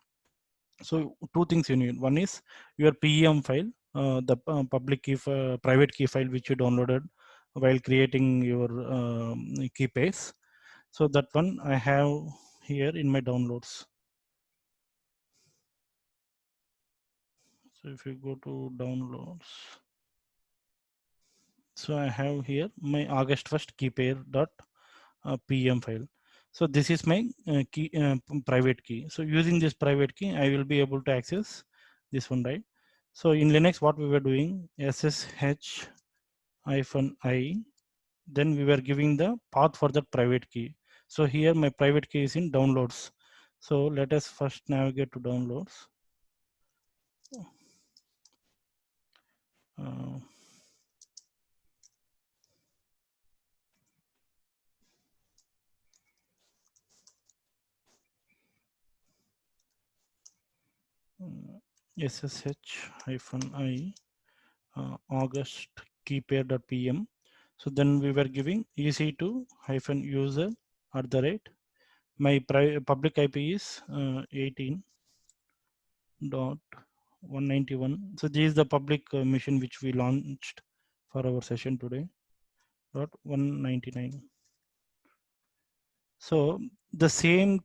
so two things you need. One is your PEM file, the public key, private key file which you downloaded while creating your key paste. So that one I have here in my downloads. So if you go to downloads, so I have here my August 1st key pair dot PM file. So this is my key, private key. So using this private key, I will be able to access this one, right? So in Linux, what we were doing, SSH -I, then we were giving the path for the private key. So here my private key is in downloads. So let us first navigate to downloads. Uh, SSH-I August keypair.pm. So then we were giving EC2-user @ my public IP is 18.191. So this is the public machine which we launched for our session today. .199. So the same,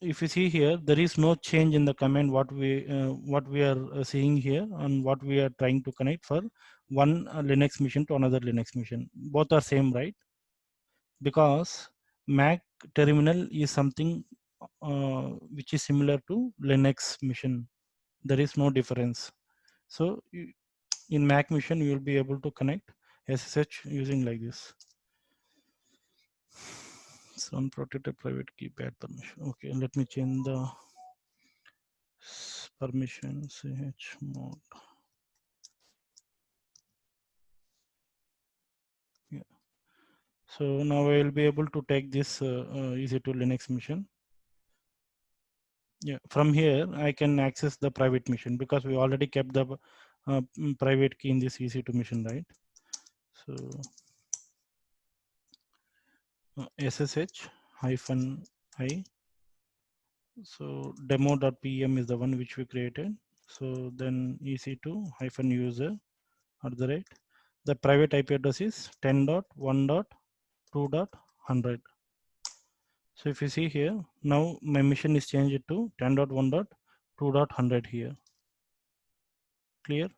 if you see here, there is no change in the command what we are seeing here and what we are trying to connect for one Linux machine to another Linux machine. Both are same, right? Because Mac terminal is something which is similar to Linux machine. There is no difference. So in Mac machine, you will be able to connect SSH using like this. So unprotected private key bad permission. Okay, let me change the permission ch mode. Yeah. So now I will be able to take this EC2 Linux machine. Yeah, from here I can access the private machine because we already kept the private key in this EC2 machine, right? So SSH-I. So demo.pem is the one which we created. So then EC2-user @ the private IP address is 10.1.2.100. So if you see here, now my machine is changed to 10.1.2.100 here. Clear?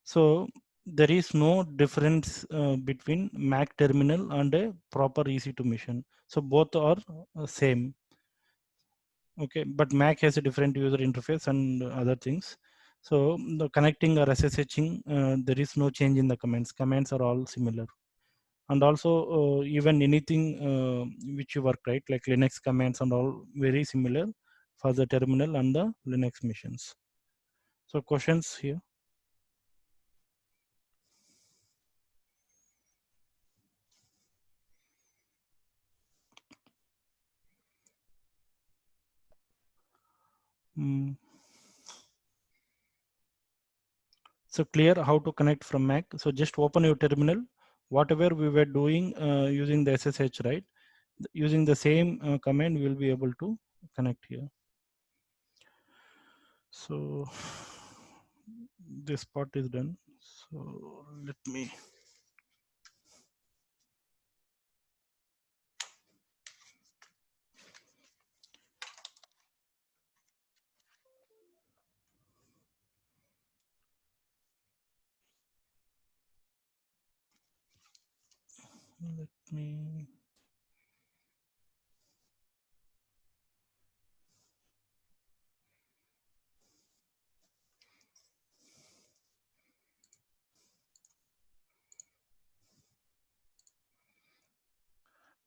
So there is no difference between Mac terminal and a proper EC2 machine. So both are same. Okay, but Mac has a different user interface and other things. So the connecting or SSHing, there is no change in the commands. Commands are all similar. And also even anything which you work, right, like Linux commands and all very similar for the terminal and the Linux machines. So questions here? Mm. So clear how to connect from Mac. So just open your terminal. Whatever we were doing using the SSH, right? Using the same command, we will be able to connect here. So this part is done. So let me. Let me.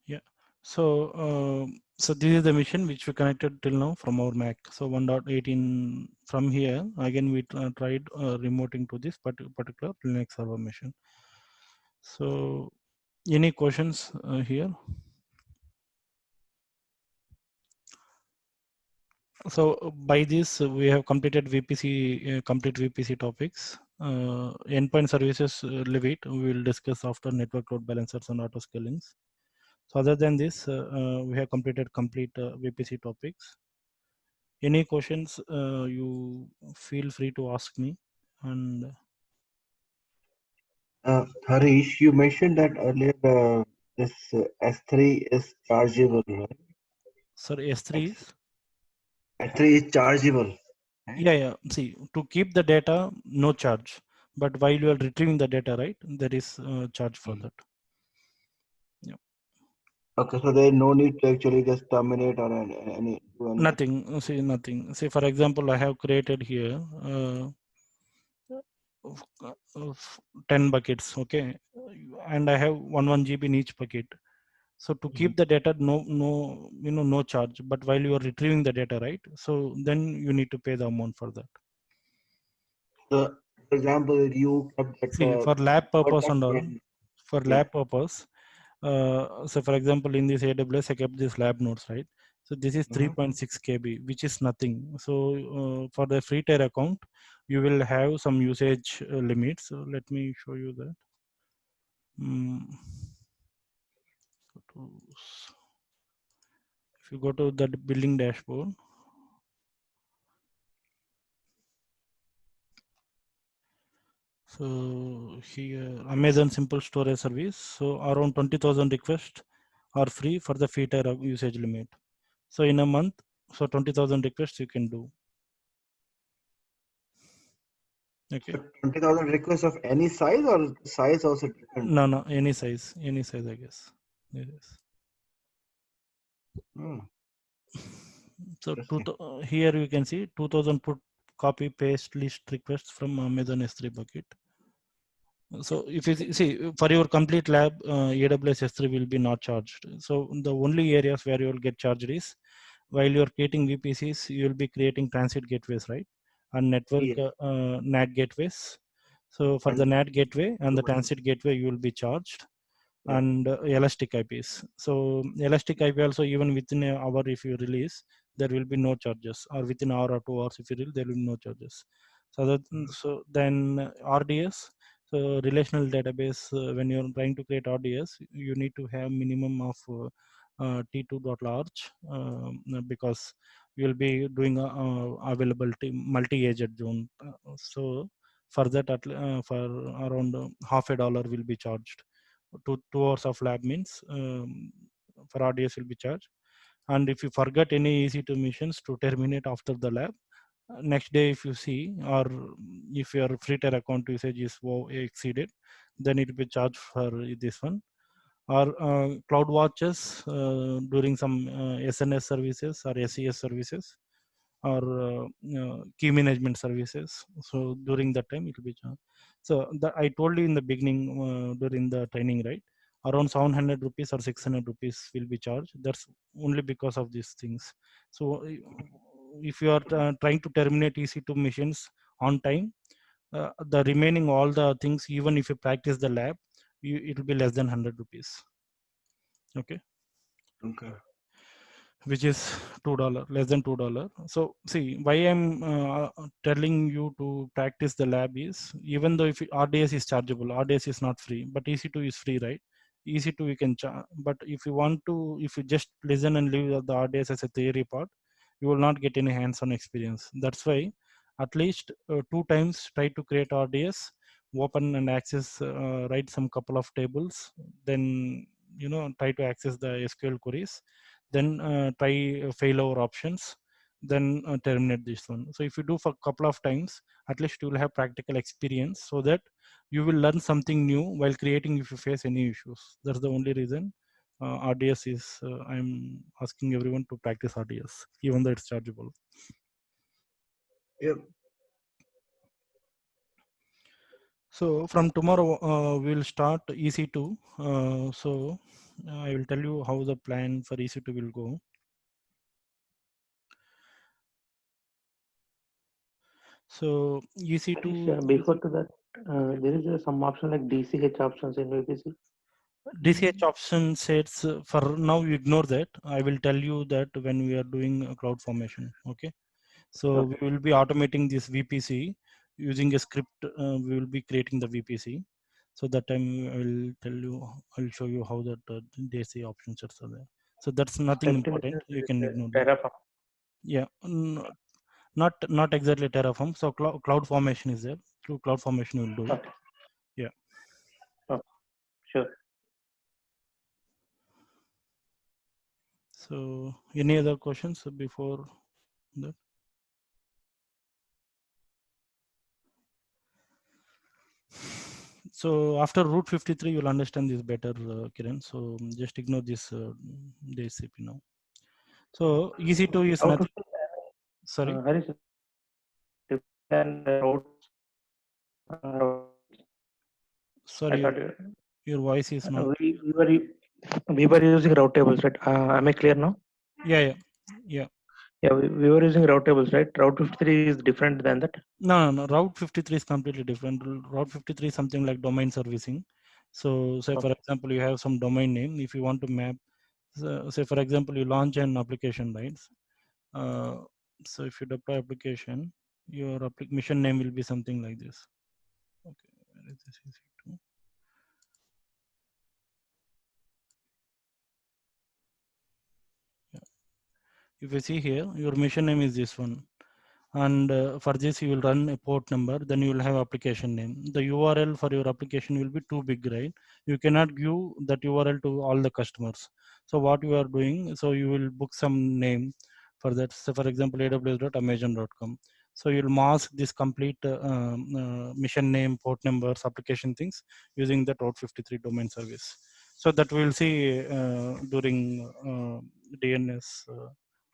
Yeah. So so this is the mission which we connected till now from our Mac. So 1.18 from here again we tried remoting to this particular Linux server machine. So any questions here? So by this we have completed VPC complete VPC topics. Endpoint services leave it. We will discuss after network load balancers and auto scalings. So other than this, we have completed complete VPC topics. Any questions you feel free to ask me. And Harish, you mentioned that earlier this S3 is chargeable, right? sorry, S3 is? S3 is chargeable. Right? Yeah. See, to keep the data, no charge. But while you are retrieving the data, right, there is charge for that. Yeah. Okay, so there is no need to actually just terminate or any do anything. Nothing. See, nothing. See, for example, I have created here 10 buckets, okay, and I have 1 GB in each bucket. So to keep the data, no charge. But while you are retrieving the data, right, so then you need to pay the amount for that. So, for example, you kept that. See, for lab purpose and all, for Yeah. lab purpose. So for example, in this AWS, I kept this lab nodes, right? So this is 3.6 KB, which is nothing. So for the free tier account, you will have some usage limits. So let me show you that. If you go to the billing dashboard, so here Amazon Simple Storage Service. So around 20,000 requests are free for the free tier usage limit. So in a month, so 20,000 requests you can do. Okay. So 20,000 requests of any size or size also different? No, any size, I guess. Yes. So here you can see 2000 put copy paste list requests from Amazon S3 bucket. So if you see for your complete lab, AWS S3 will be not charged. So the only areas where you will get charged is while you are creating VPCs, you will be creating transit gateways, right? And network NAT gateways. So for the NAT gateway and the transit gateway, you will be charged. And elastic IPs. So elastic IP also, even within an hour if you release, there will be no charges, or within an hour or 2 hours if you release, there will be no charges. So so then RDS, so relational database, when you're trying to create RDS, you need to have minimum of T2.large because you will be doing availability multi-agent zone. So for that, for around $50 will be charged. 2 hours of lab means for RDS will be charged. And if you forget any EC2 missions to terminate after the lab, next day if you see, or if your free tier account usage is exceeded, then it will be charged for this one. Or cloud watches during some SNS services or SES services, or key management services. So during that time it will be charged. So I told you in the beginning during the training, right? Around 700 rupees or 600 rupees will be charged. That's only because of these things. So if you are trying to terminate EC2 machines on time, the remaining all the things, even if you practice the lab, it will be less than 100 rupees. Okay. which is $2, less than $2. So see, why I'm telling you to practice the lab is, even though if RDS is chargeable, RDS is not free, but EC2 is free, right? EC2 we can charge, but if you want to, if you just listen and leave the RDS as a theory part, you will not get any hands-on experience. That's why at least 2 times try to create RDS, open and access, write some couple of tables, then try to access the SQL queries, then try failover options, then terminate this one. So if you do for a couple of times, at least you will have practical experience, so that you will learn something new while creating if you face any issues. That's the only reason RDS is, I'm asking everyone to practice RDS, even though it's chargeable. Yep. So from tomorrow, we'll start EC2. So I will tell you how the plan for EC2 will go. So EC2. Before to that, there is some option like DCH options in VPC. DCH option sets, for now you ignore that. I will tell you that when we are doing a cloud formation. Okay. So Okay. we will be automating this VPC using a script. We will be creating the VPC. So that time I will tell you, I'll show you how that DCH option sets are there. So that's nothing Script in the important. sense You is, can ignore that. Terraform. Yeah, not exactly Terraform. So cloud formation is there. Through cloud formation you will do it. Okay. Yeah. Oh, sure. So any other questions before that? So after route 53, you'll understand this better, Kiran. So just ignore this DSCP now. So EC2 is nothing. Sorry. Harish, and routes. Sorry, I thought your voice is not. we were using route tables, right? Am I clear now? Yeah. Yeah, we were using route tables, right? Route 53 is different than that. No. Route 53 is completely different. Route 53 is something like domain servicing. So say for example, you have some domain name. If you want to map, say for example, you launch an application, right? So if you deploy application, your mission name will be something like this. Okay, where is this EC2? Yeah. If you see here, your mission name is this one. And for this you will run a port number, then you will have application name. The URL for your application will be too big, right? You cannot give that URL to all the customers. So what you are doing, so you will book some name for that. So for example, aws.amazon.com. So you'll mask this complete mission name, port numbers, application things using the Route 53 domain service. So that we'll see during DNS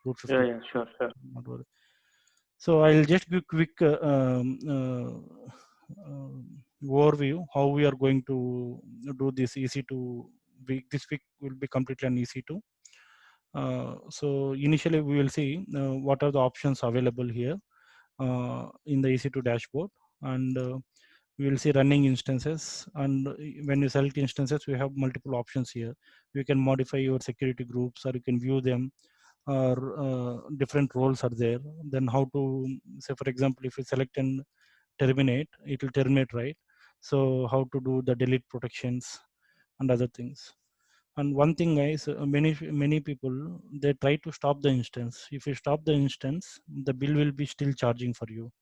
Route 53. Yeah, sure. Not worry. So I'll just give quick overview how we are going to do this EC2 week. This week will be completely on EC2. So initially we will see what are the options available here in the EC2 dashboard, and we will see running instances. And when you select instances, we have multiple options here. You can modify your security groups, or you can view them, or different roles are there. Then how to, say for example, if you select and terminate, it will terminate, right? So how to do the delete protections and other things. And one thing, guys, many people, they try to stop the instance. If you stop the instance, the bill will be still charging for you.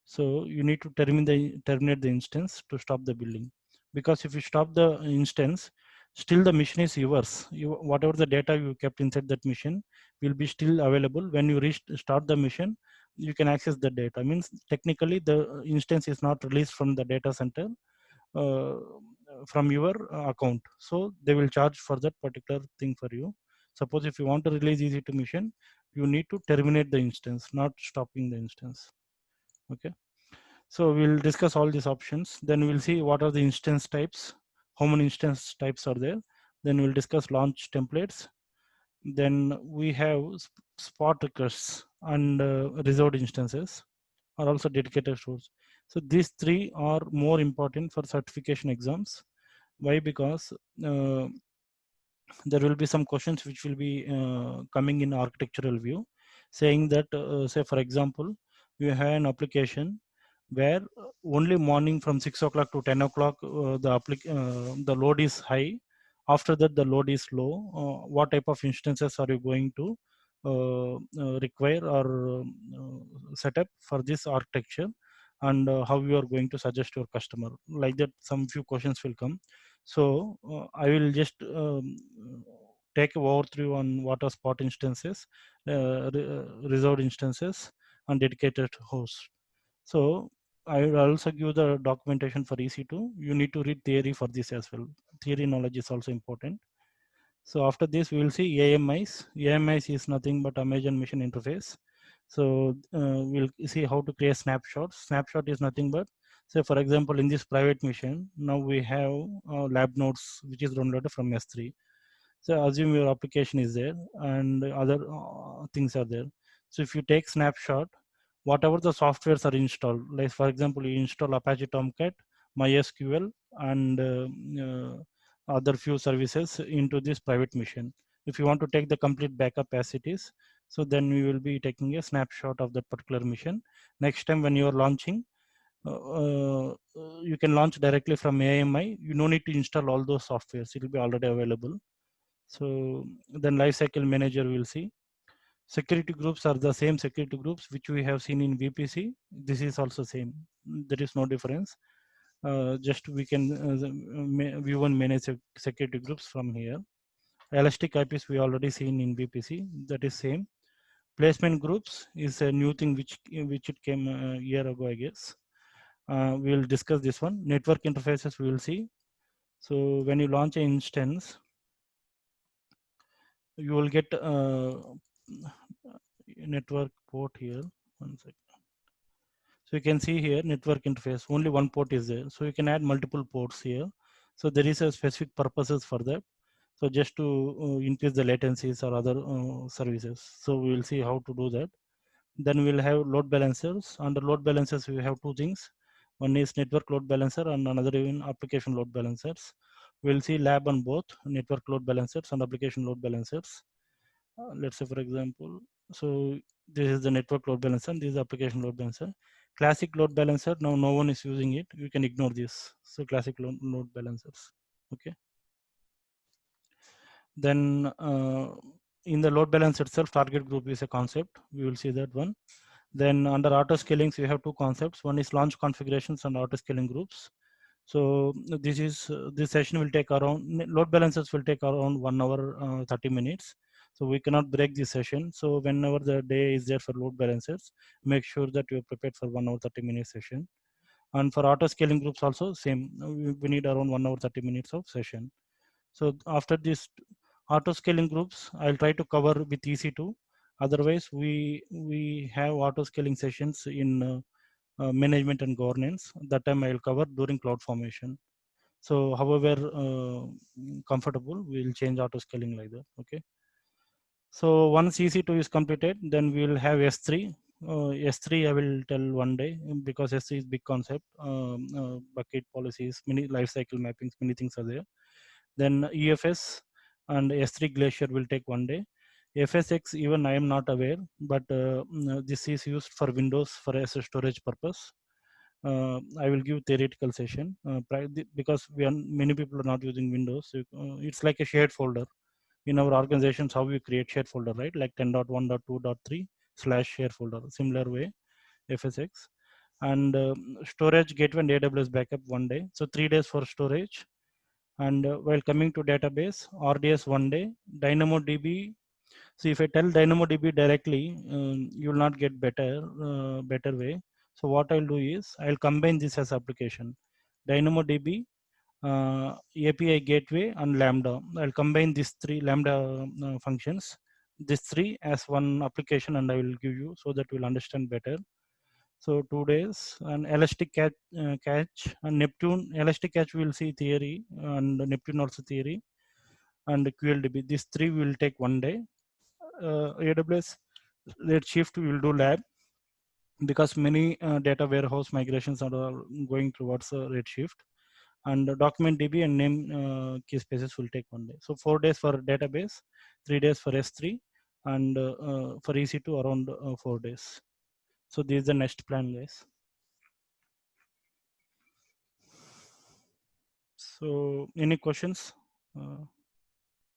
So you need to terminate the instance to stop the billing. Because if you stop the instance, still the machine is yours. Whatever the data you kept inside that machine will be still available. When you start the machine, you can access the data. Means technically the instance is not released from the data center, uh, from your account. So they will charge for that particular thing for you. Suppose if you want to release EC2 machine, you need to terminate the instance, not stopping the instance. Okay. So we'll discuss all these options. Then we'll see what are the instance types, how many instance types are there. Then we'll discuss launch templates. Then we have spot requests and reserved instances are also dedicated stores. So these three are more important for certification exams. Why? Because there will be some questions which will be coming in architectural view, saying that, say for example, you have an application where only morning from 6 o'clock to 10 o'clock the load is high. After that the load is low. What type of instances are you going to require or set up for this architecture, and how you are going to suggest your customer? Like that, some few questions will come. So I will just take a overview on what are spot instances, reserved instances, and dedicated hosts. So I will also give the documentation for EC2. You need to read theory for this as well. Theory knowledge is also important. So after this, we will see AMIs. AMIs is nothing but Amazon Mission Interface. So we'll see how to create snapshots. Snapshot is nothing but, say for example, in this private mission, now we have lab nodes which is downloaded from S3. So assume your application is there and other things are there. So if you take snapshot, whatever the softwares are installed, like for example, you install Apache Tomcat, MySQL, and other few services into this private machine. If you want to take the complete backup as it is, so then we will be taking a snapshot of that particular mission. Next time when you are launching, you can launch directly from AMI. You no need to install all those softwares. It will be already available. So then lifecycle manager will see. Security groups are the same security groups which we have seen in VPC. This is also same. There is no difference. Just we can view and manage security groups from here. Elastic IPs we already seen in VPC. That is same. Placement groups is a new thing which it came a year ago, I guess. We will discuss this one. Network interfaces we will see. So when you launch an instance, you will get network port here. One second. So you can see here network interface, only one port is there. So you can add multiple ports here. So there is a specific purposes for that. So just to increase the latencies or other services. So we will see how to do that. Then we'll have load balancers. Under load balancers, we have two things. One is network load balancer and another even application load balancers. We'll see lab on both network load balancers and application load balancers. Let's say for example, so this is the network load balancer and this is application load balancer. Classic load balancer, now no one is using it, you can ignore this. So classic load balancers. Okay, then in the load balancer itself, target group is a concept, we will see that one. Then under auto scalings, we have two concepts. One is launch configurations and auto scaling groups. So this session will take around, load balancers will take around 1 hour 30 minutes. So we cannot break this session. So whenever the day is there for load balancers, make sure that you are prepared for 1 hour 30 minute session. And for auto scaling groups also same, we need around 1 hour 30 minutes of session. So after this auto scaling groups, I'll try to cover with EC2. Otherwise, we have auto scaling sessions in management and governance. That time I will cover during cloud formation. So however comfortable, we will change auto scaling like that. Okay. So once EC2 is completed, then we will have S3. S3 I will tell one day because S3 is big concept. Bucket policies, many life cycle mappings, many things are there. Then EFS and S3 Glacier will take one day. FSX even I am not aware, but this is used for Windows for as a storage purpose. I will give theoretical session because many people are not using Windows. So, it's like a shared folder in our organizations. How we create shared folder, right? Like 10.1.2.3/share folder. Similar way, FSX. And storage gateway and AWS backup one day. So 3 days for storage. And while coming to database, RDS one day, DynamoDB. So if I tell DynamoDB directly, you will not get better way. So what I'll do is I'll combine this as application. DynamoDB, API gateway, and Lambda. I'll combine these three Lambda functions, these three as one application, and I will give you so that you'll understand better. So 2 days. And Elastic Cache and Neptune. Elastic Cache we'll see theory, and Neptune also theory, and QLDB. These three will take one day. AWS Redshift will do lab because many data warehouse migrations are going towards Redshift. and document DB and name key spaces will take 1 day. So 4 days for database, 3 days for S3, and for EC2 around 4 days. So this is the next plan, guys. So any questions?